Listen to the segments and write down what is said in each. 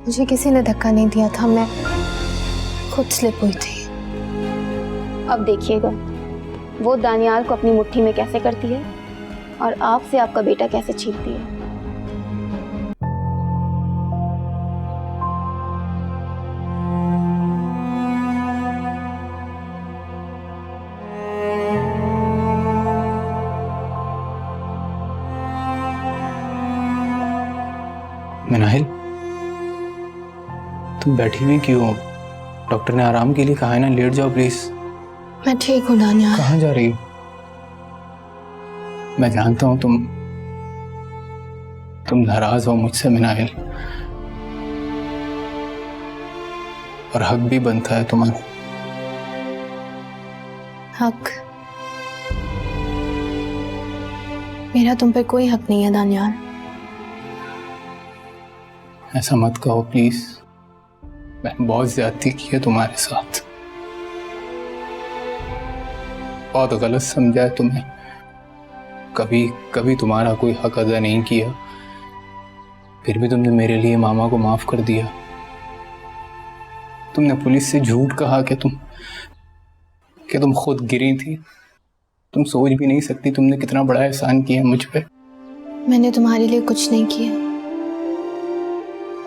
मुझे किसी ने धक्का नहीं दिया था, मैं खुद स्लिप हुई थी। अब देखिएगा वो दानियाल को अपनी मुट्ठी में कैसे करती है और आपसे आपका बेटा कैसे छीनती है। मिनाहिल, तुम बैठी हुई क्यों हो? डॉक्टर ने आराम के लिए कहा है ना, लेट जाओ प्लीज। मैं ठीक हूँ दानियाल। कहाँ जा रही हो? मैं जानता हूँ तुम नाराज हो मुझसे मिनाहिल, और हक भी बनता है तुम्हारा। हक? मेरा तुम पे कोई हक नहीं है दानियाल। ऐसा मत कहो प्लीज, मैंने बहुत ज्यादती की है तुम्हारे साथ, बहुत गलत समझा है तुम्हें। कभी तुम्हारा कोई हक अदा नहीं किया, फिर भी तुमने मेरे लिए मामा को माफ कर दिया। तुमने पुलिस से झूठ कहा कि तुम खुद गिरी थी। तुम सोच भी नहीं सकती तुमने कितना बड़ा एहसान किया मुझ पे। मैंने तुम्हारे लिए कुछ नहीं किया।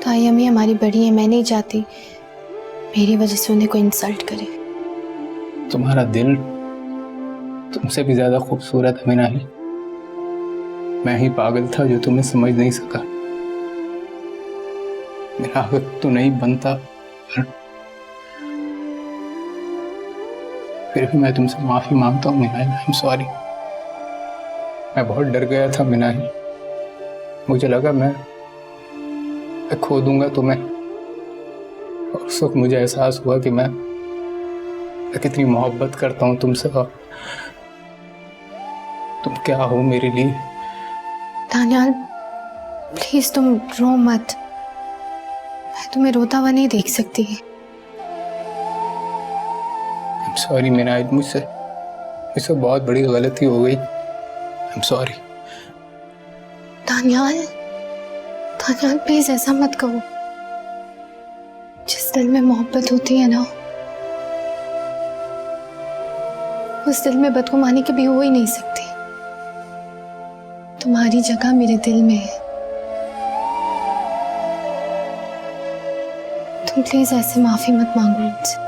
ताई अम्मी हमारी बड़ी है, मैं नहीं चाहती मेरी वजह से उन्हें कोई इंसल्ट करे। तुम्हारा दिल तुमसे भी ज्यादा खूबसूरत है मिनाहिल। मैं ही पागल था जो तुम्हें समझ नहीं सका। मेरा हक तो नहीं बनता, फिर भी मैं तुमसे माफी मांगता हूँ मिनाहिल। I am sorry. मैं बहुत डर गया था मिनाहिल, मुझे लगा मैं खो दूंगा तुम्हें, और उस वक्त मुझे एहसास हुआ कि मैं कितनी मोहब्बत करता हूँ तुमसे, और तुम क्या हो मेरे लिए। दानियाल प्लीज तुम रो मत, मैं तुम्हें रोता हुआ नहीं देख सकती। आई एम सॉरी मिनाहिल, मुझसे बहुत बड़ी गलती हो गई। I am sorry. Daniyal please ऐसा मत कहो। जिस दिल में मोहब्बत होती है ना, उस दिल में बदगुमानी कभी हो ही नहीं सकती। तुम्हारी जगह मेरे दिल में है। तुम प्लीज ऐसे माफी मत मांगो मुझसे।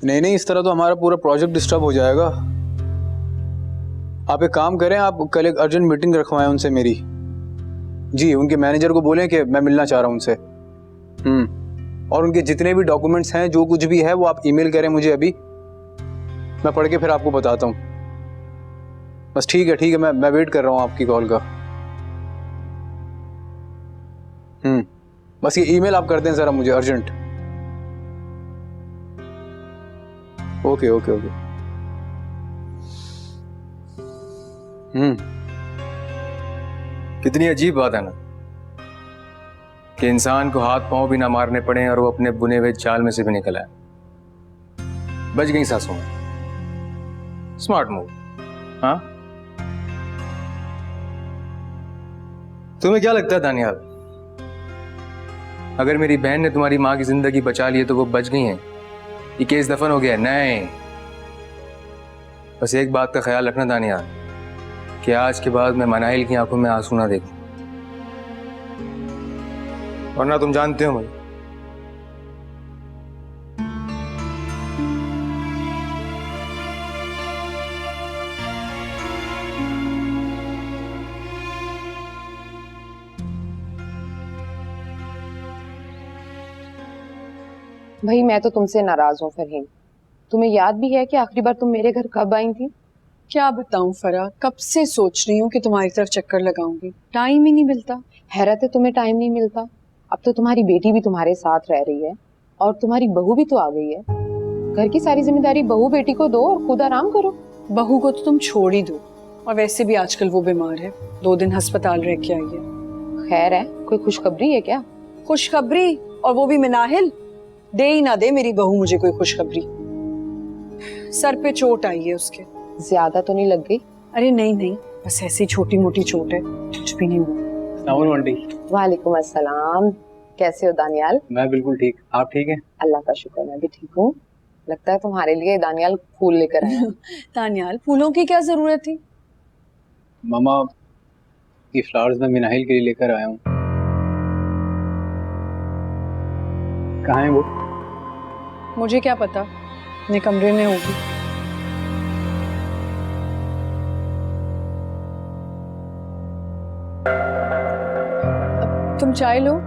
नहीं, इस तरह तो हमारा पूरा प्रोजेक्ट डिस्टर्ब हो जाएगा। आप एक काम करें, आप कल एक अर्जेंट मीटिंग रखवाएं उनसे मेरी। जी, उनके मैनेजर को बोलें कि मैं मिलना चाह रहा हूं उनसे। और उनके जितने भी डॉक्यूमेंट्स हैं, जो कुछ भी है, वो आप ईमेल करें मुझे अभी। मैं पढ़ के फिर आपको बताता हूँ। बस ठीक है, मैं वेट कर रहा हूँ आपकी कॉल का। बस ये ईमेल आप कर दें जरा मुझे, अर्जेंट। ओके। कितनी अजीब बात है ना कि इंसान को हाथ पांव भी ना मारने पड़े और वो अपने बुने हुए जाल में से भी निकल आए। बच गई सासों में। Smart move. हाँ, तुम्हें क्या लगता है दानियाल, अगर मेरी बहन ने तुम्हारी माँ की जिंदगी बचा ली है तो वो बच गई हैं, ये केस दफन हो गया? नहीं। बस एक बात का ख्याल रखना दानियाल, कि आज के बाद मैं मनाइल की आंखों में आंसू ना देखूं, वरना तुम जानते हो मुझे। भाई मैं तो तुमसे नाराज हूँ फरहीन। तुम्हें याद भी है कि आखिरी बार तुम मेरे घर कब आई थी? क्या बताऊं फरा, कब से सोच रही हूँ कि तुम्हारी तरफ चक्कर लगाऊंगी, टाइम ही नहीं मिलता। हैरत है तुम्हें टाइम नहीं मिलता। अब तो तुम्हारी बेटी भी तुम्हारे साथ रह रही है और तुम्हारी बहू भी तो आ गई है। घर की सारी जिम्मेदारी बहू बेटी को दो और खुद आराम करो। बहू को तो तुम छोड़ ही दो, और वैसे भी आजकल वो बीमार है, 2 दिन अस्पताल रह के आई है। खैर है, कोई खुशखबरी है क्या? खुशखबरी? और वो भी मिनाहिल। दे ही ना दे मेरी बहू मुझे कोई खुशखबरी। सर पे चोट आई है उसके। ज्यादा तो नहीं लग गई? अरे नहीं नहीं, बस ऐसी छोटी मोटी चोट है, कुछ भी नहीं हुआ। आंटी। वालेकुम अस्सलाम। कैसे हो दानियाल? मैं बिल्कुल ठीक, आप ठीक हैं? अल्लाह का शुक्र, मैं भी ठीक हूँ। लगता है तुम्हारे लिए दानियाल फूल लेकर आया। दानियाल, फूलों की क्या जरूरत थी? मामा, ये फ्लावर्स मैं मिनाहिल के लिए लेकर आया हूँ। कहाँ है वो? मुझे क्या पता, अपने कमरे में होगी। अब तुम चाय लो।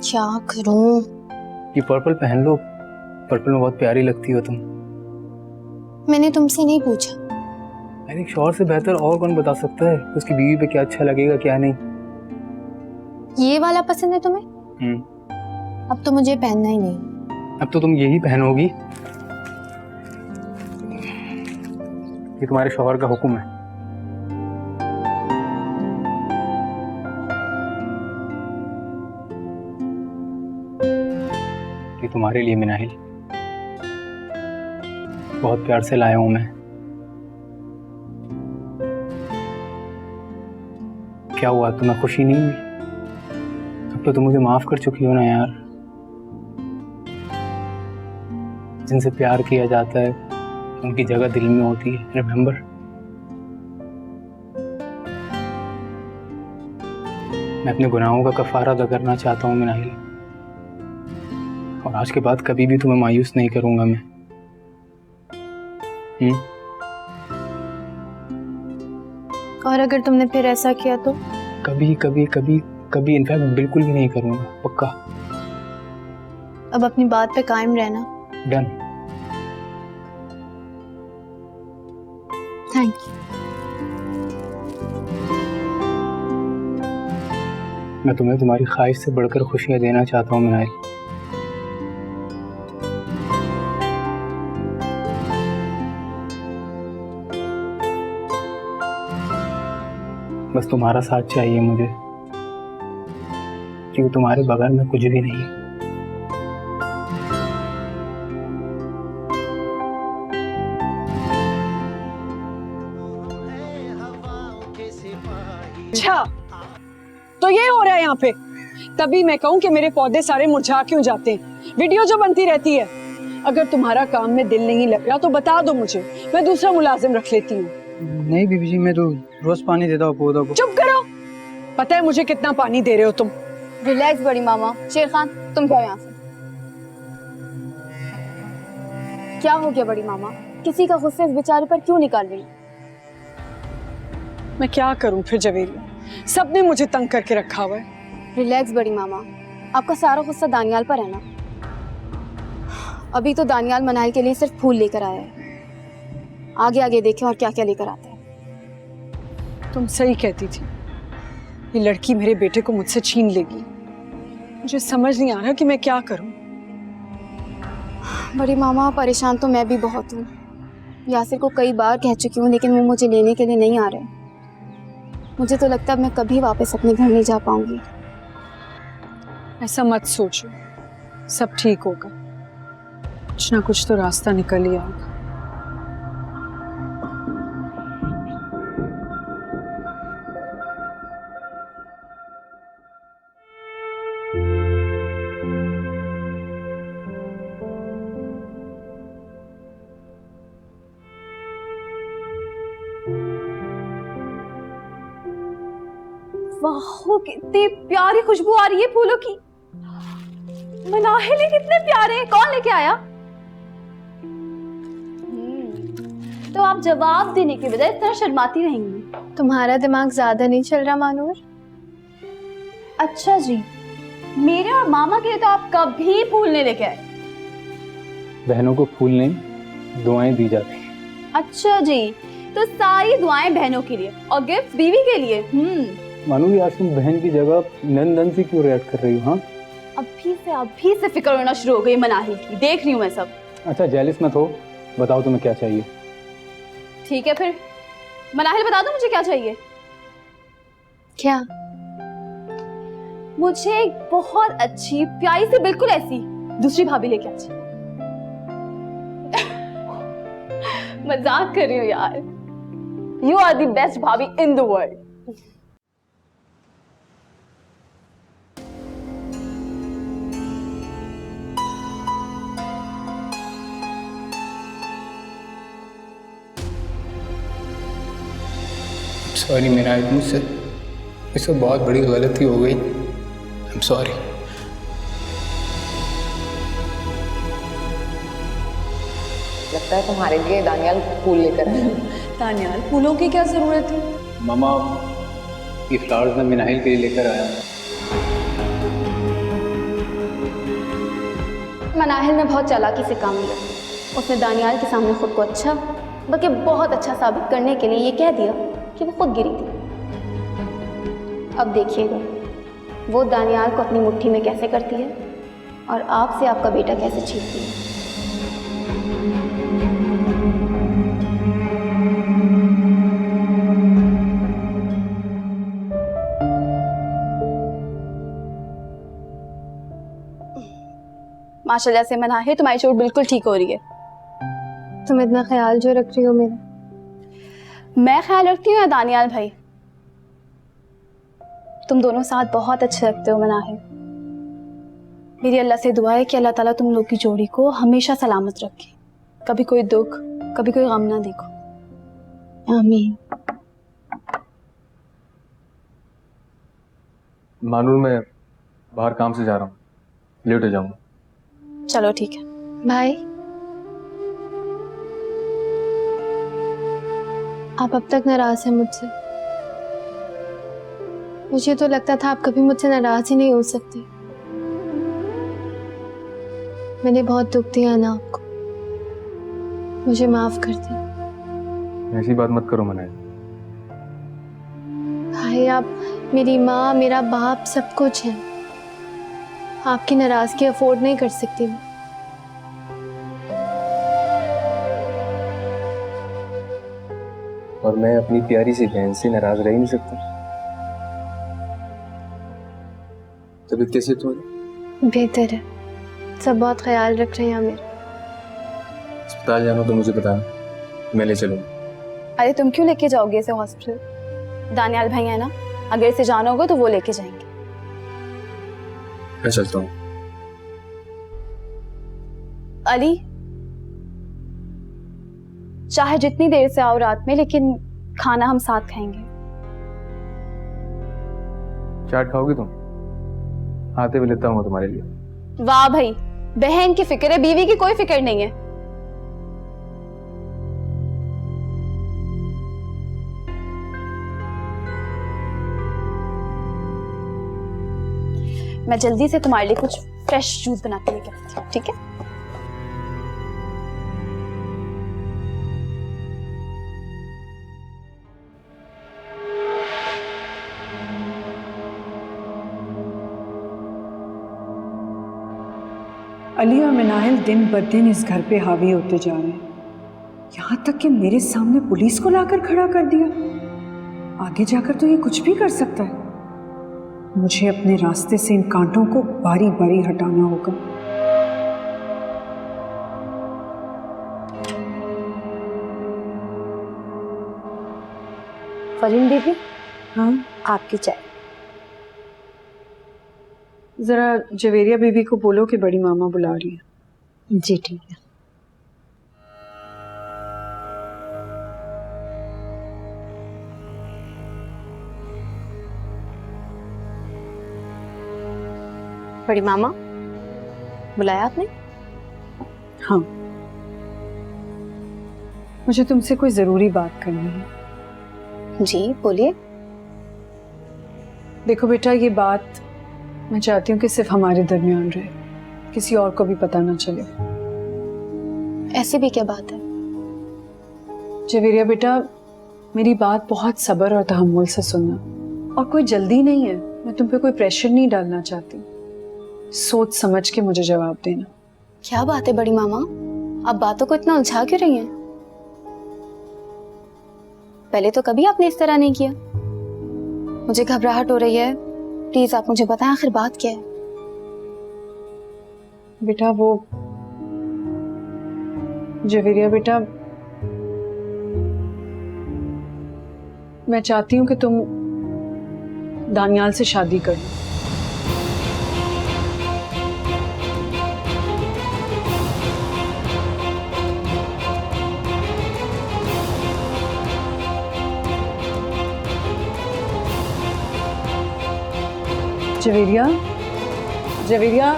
क्या करूं? ये पर्पल पहन लो, पर्पल में बहुत प्यारी लगती हो तुम। मैंने तुमसे नहीं पूछा। आई थिंक शौहर से बेहतर और कौन बता सकता है उसकी बीवी पे क्या अच्छा लगेगा क्या नहीं। ये वाला पसंद है तुम्हें? अब तो मुझे पहनना ही नहीं। अब तो तुम यही पहनोगी। ये तुम्हारे शौहर का हुक्म है। ये तुम्हारे लिए मिनाहिल, बहुत प्यार से लाया हूं मैं। क्या हुआ, तुम्हें खुशी नहीं हुई? अब तो तुम मुझे माफ कर चुकी हो ना यार। जिनसे प्यार किया जाता है उनकी जगह दिल में होती है, रिमेम्बर। मैं अपने गुनाहों का कफारा अदा करना चाहता हूँ मिनाहिल, और आज के बाद कभी भी तुम्हें मायूस नहीं करूंगा मैं। और अगर तुमने फिर ऐसा किया तो? कभी कभी कभी कभी इनफैक्ट बिल्कुल भी नहीं करूंगा, पक्का। अब अपनी बात पे कायम रहना। डन। Thank you. मैं तुम्हें तुम्हारी ख्वाहिश से बढ़कर खुशियां देना चाहता हूँ मिनाहिल। बस तुम्हारा साथ चाहिए मुझे, क्योंकि तुम्हारे बगैर में कुछ भी नहीं। अच्छा, तो ये हो रहा है यहाँ पे। तभी मैं कहूँ कि मेरे पौधे सारे मुरझा क्यों जाते हैं। वीडियो जो बनती रहती है। अगर तुम्हारा काम में दिल नहीं लग रहा तो बता दो मुझे, मैं दूसरा मुलाजिम रख लेती हूँ। नहीं बीबी जी, मैं तो रोज पानी देता हूँ पौधों को। चुप करो, पता है मुझे कितना पानी दे रहे हो तुम। रिलैक्स बड़ी मामा। शेर खान, तुम जाओ यहाँ से। क्या हो गया बड़ी मामा? किसी का गुस्सा इस बेचारे पर क्यों निकाल रही? मैं क्या करूं फिर जवेरी, सबने मुझे तंग करके रखा हुआ है। रिलैक्स बड़ी मामा, आपका सारा गुस्सा दानियाल पर है ना। अभी तो दानियाल मनाइल के लिए सिर्फ फूल लेकर आया है। आगे आगे देखें और क्या क्या लेकर आता है। तुम सही कहती थी, ये लड़की मेरे बेटे को मुझसे छीन लेगी। मुझे समझ नहीं आ रहा कि मैं क्या करूं। बड़ी मामा, परेशान तो मैं भी बहुत हूँ। यासिर को कई बार कह चुकी हूँ, लेकिन वो मुझे लेने के लिए नहीं आ रहे। मुझे तो लगता है मैं कभी वापस अपने घर नहीं जा पाऊंगी। ऐसा मत सोचो, सब ठीक होगा। कुछ ना कुछ तो रास्ता निकल ही आएगा। वाह, कितनी प्यारी खुशबू आ रही है फूलों की। मनाहिल कितने प्यारे हैं। कौन लेके आया? तो आप जवाब देने के बजाय इतना शर्माती रहेंगी। तुम्हारा दिमाग ज्यादा नहीं चल रहा मानूर? अच्छा जी, मेरे और मामा के लिए तो आप कभी फूल नहीं लेके आए। बहनों को फूल नहीं, दुआएं दी जाती हैं। अच्छा जी, तो सारी दुआएं बहनों के लिए और गिफ्ट बीवी के लिए। मानो यार, तुम बहन की जगह नंदन से क्यों रिएक्ट कर रही हो? हाँ, अभी से फिक्र होना शुरू हो गई मनाहिल की, देख रही हूँ मैं सब। अच्छा जेलिस मत हो, बताओ तुम्हें क्या चाहिए। ठीक है फिर मनाहिल बता दो मुझे क्या चाहिए। क्या? मुझे एक बहुत अच्छी प्यारी से बिल्कुल ऐसी दूसरी भाभी लेके आ जाए। मजाक कर रही हूँ यार। यू आर द बेस्ट भाभी in the world. Sorry Meena, मुझसे बहुत बड़ी गलती हो गई। I am sorry. लगता है तुम्हारे लिए दानियाल फूल लेकर आए। तानियाल, फूलों की क्या जरूरत है? मामा, ये फ्लावर्स मैं मिनाहिल के लिए लेकर आया हूँ। मनाहिल ने बहुत चालाकी से काम लिया। उसने दानियाल के सामने खुद को अच्छा, बल्कि बहुत अच्छा साबित करने के लिए ये कह दिया कि वो खुद गिरी थी। अब देखिएगा वो दानियाल को अपनी मुट्ठी में कैसे करती है और आपसे आपका बेटा कैसे छीनती है। माशाल्लाह से मनाहिल, तुम्हारी चोट बिल्कुल ठीक हो रही है। तुम इतना ख्याल जो रख रही हो मेरा। मैं ख्याल रखती हूँ या दानियाल भाई? तुम दोनों साथ बहुत अच्छे लगते हो मनाहिल। मेरी अल्लाह से दुआ है कि अल्लाह ताला तुम लोग की जोड़ी को हमेशा सलामत रखे, कभी कोई दुख कभी कोई गम ना देखो। आमीन। मानूर, मैं बाहर काम से जा रहा हूँ, लेट हो जाऊंगा। चलो ठीक है। भाई, आप अब तक नाराज हैं मुझसे। मुझे तो लगता था आप कभी मुझसे नाराज ही नहीं हो सकते। मैंने बहुत दुख दिया ना आपको, मुझे माफ कर दी। ऐसी बात मत करो मनाहिल। भाई, आप मेरी माँ, मेरा बाप, सब कुछ है। आपकी नाराजगी अफोर्ड नहीं कर सकती मैं। और मैं अपनी प्यारी सी बहन से नाराज रह ही नहीं सकता। तबीयत कैसी है तुम्हारी? बेहतर है, सब बहुत ख्याल रख रहे हैं मेरा। अस्पताल जाना तो मुझे बताना, मैं ले चलूंगा। अरे तुम क्यों लेके जाओगे इसे हॉस्पिटल? दानियाल भाई है ना, अगर इसे जाना होगा तो वो लेके जाएंगे। मैं चलता हूँ। अली, चाहे जितनी देर से आओ रात में, लेकिन खाना हम साथ खाएंगे। चाट खाओगी तुम? आते हुए लेता हूँ तुम्हारे लिए। वाह भाई, बहन की फिक्र है, बीवी की कोई फिक्र नहीं है। मैं जल्दी से तुम्हारे लिए कुछ फ्रेश जूस बना के लेके आती हूँ, ठीक है? अली और मिनाहिल दिन ब दिन इस घर पे हावी होते जा रहे हैं, यहाँ तक कि मेरे सामने पुलिस को लाकर खड़ा कर दिया। आगे जाकर तो ये कुछ भी कर सकता है। मुझे अपने रास्ते से इन कांटों को बारी बारी हटाना होगा। फरीन दीदी, हाँ, आपकी चाय। जरा जवेरिया बीबी को बोलो कि बड़ी मामा बुला रही है। जी ठीक है। बड़ी मामा, बुलाया आपने? हाँ, मुझे तुमसे कोई जरूरी बात करनी है। जी बोलिए। देखो बेटा, ये बात मैं चाहती हूँ कि सिर्फ हमारे दरमियान रहे, किसी और को भी पता ना चले। ऐसी भी क्या बात है? जवेरिया बेटा, मेरी बात बहुत सब्र और तहम्मुल से सुनना, और कोई जल्दी नहीं है। मैं तुम पे कोई प्रेशर नहीं डालना चाहती। सोच समझ के मुझे जवाब देना। क्या बात है बड़ी मामा, आप बातों को इतना उलझा क्यों रही हैं? पहले तो कभी आपने इस तरह नहीं किया। मुझे घबराहट हो रही है, प्लीज आप मुझे बताएं आखिर बात क्या है। बेटा वो जवेरिया बेटा, मैं चाहती हूँ कि तुम दानियाल से शादी कर लो। जवेरिया, जवेरिया,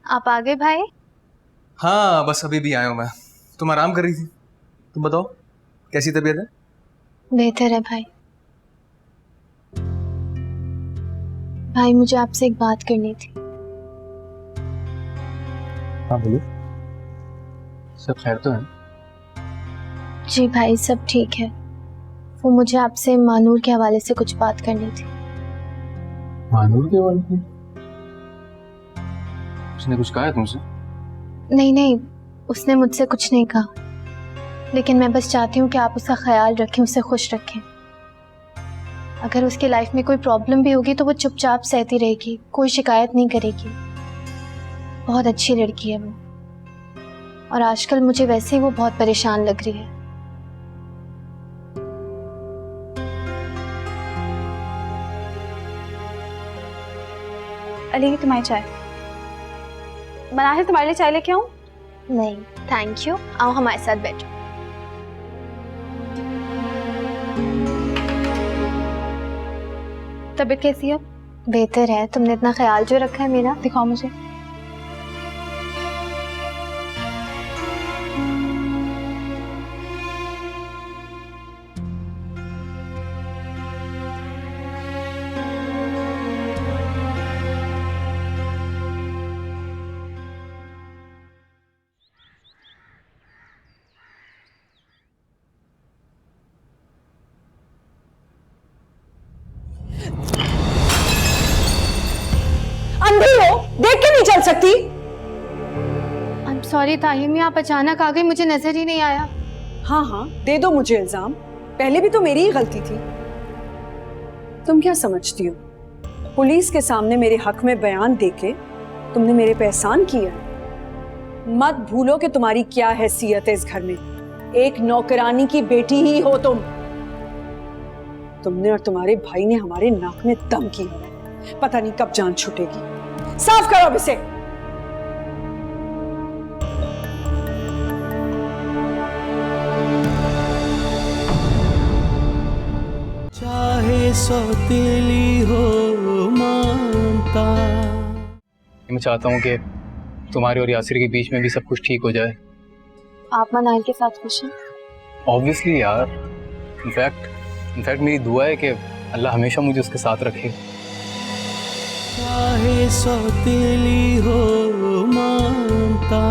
आप आ गए भाई? हाँ बस अभी भी आया हूँ मैं। तुम आराम कर रही थी, तुम बताओ कैसी तबीयत है? बेहतर है भाई। भाई मुझे आपसे एक बात करनी थी। हाँ बोलो, सब खैर तो है? जी भाई सब ठीक है। वो मुझे आपसे मानूर के हवाले से कुछ बात करनी थी। मानूर के हवाले से? उसने कुछ कहा है तुमसे? नहीं नहीं, उसने मुझसे कुछ नहीं कहा, लेकिन मैं बस चाहती हूँ कि आप उसका ख्याल रखें, उसे खुश रखें। अगर उसकी लाइफ में कोई प्रॉब्लम भी होगी तो वो चुपचाप सहती रहेगी, कोई शिकायत नहीं करेगी। बहुत अच्छी लड़की है वो, और आजकल मुझे वैसे ही वो बहुत परेशान लग रही है। अली तुम्हारी चाय बना है, तुम्हारे लिए चाय लेके आऊं? नहीं थैंक यू, आओ हमारे साथ बैठो। तबीयत कैसी है? बेहतर है, तुमने इतना ख्याल जो रखा है मेरा। दिखाओ मुझे। अंधी हो, देख के नहीं चल सकती? आई एम सॉरी ताहिमी, आप अचानक आ गई, मुझे नजर ही नहीं आया। हाँ हाँ, दे दो मुझे इल्जाम, पहले भी तो मेरी ही गलती थी। तुम क्या समझती हो, पुलिस के सामने मेरे हक में बयान देके तुमने मेरे पे एहसान किया? मत भूलो कि तुम्हारी क्या हैसियत है इस घर में। एक नौकरानी की बेटी ही हो तुम। तुमने और तुम्हारे भाई ने हमारे नाक में दम किया, पता नहीं कब जान छूटेगी। साफ करो अब इसे। चाहे सौतेली हो मानता। मैं चाहता हूँ कि तुम्हारे और यासिर के बीच में भी सब कुछ ठीक हो जाए। आप मनाइल के साथ खुश हैं? ऑब्वियसली यार, इनफैक्ट मेरी दुआ है कि अल्लाह हमेशा मुझे उसके साथ रखे। चाहे सौतेली हो मानता।